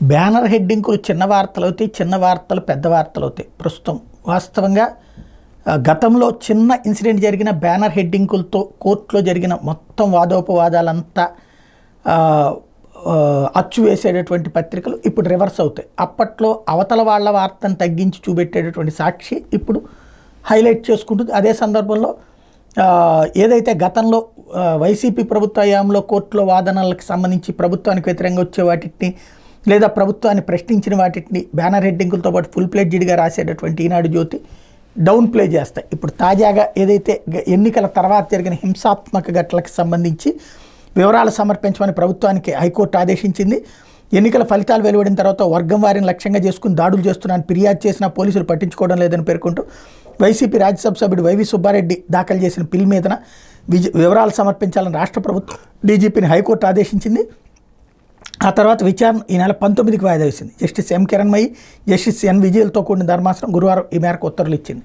Banner హెడ్డింగ్లు చిన్న వార్తలు అవుతాయి, చిన్న వార్తలు పెద్ద వార్తలు అవుతాయి. ప్రస్తుతం వాస్తవంగా గతంలో చిన్న ఇన్సిడెంట్ జరిగిన బ్యానర్ హెడ్డింగులతో కోర్టులో జరిగిన మొత్తం వాదోపవాదాలంతా అచ్చు వేసేటటువంటి పత్రికలు ఇప్పుడు రివర్స్ అవుతాయి. అప్పట్లో అవతల వాళ్ళ వార్తను తగ్గించి చూపెట్టేటటువంటి సాక్షి ఇప్పుడు హైలైట్ చేసుకుంటుంది. అదే సందర్భంలో ఏదైతే గతంలో వైసీపీ ప్రభుత్వ హయాంలో కోర్టులో వాదనలకు సంబంధించి ప్రభుత్వానికి వ్యతిరేకంగా వచ్చే వాటిని లేదా ప్రభుత్వాన్ని ప్రశ్నించిన వాటిని బ్యానర్ హెడ్డింగులతో పాటు ఫుల్ ప్లేడ్జ్డ్గా రాసేటటువంటి ఈనాడు జ్యోతి డౌన్ ప్లే చేస్తాయి. ఇప్పుడు తాజాగా ఏదైతే ఎన్నికల తర్వాత జరిగిన హింసాత్మక ఘటనలకు సంబంధించి వివరాలు సమర్పించమని ప్రభుత్వానికి హైకోర్టు ఆదేశించింది. ఎన్నికల ఫలితాలు వెలువడిన తర్వాత వర్గం వారిని లక్ష్యంగా చేసుకుని దాడులు చేస్తున్నారని ఫిర్యాదు చేసినా పోలీసులు పట్టించుకోవడం లేదని పేర్కొంటూ వైసీపీ రాజ్యసభ సభ్యుడు వైవి సుబ్బారెడ్డి దాఖలు చేసిన పిల్ మీదన వివరాలు సమర్పించాలని రాష్ట్ర ప్రభుత్వం డీజీపీని హైకోర్టు ఆదేశించింది. ఆ తర్వాత విచారణ ఈ నెల 19కి వాయిదా వేసింది. Justice M Kiranmayi, justice N విజయలతో కూడిన ధర్మాసనం గురువారం ఈ మేరకు ఉత్తర్వులు ఇచ్చింది.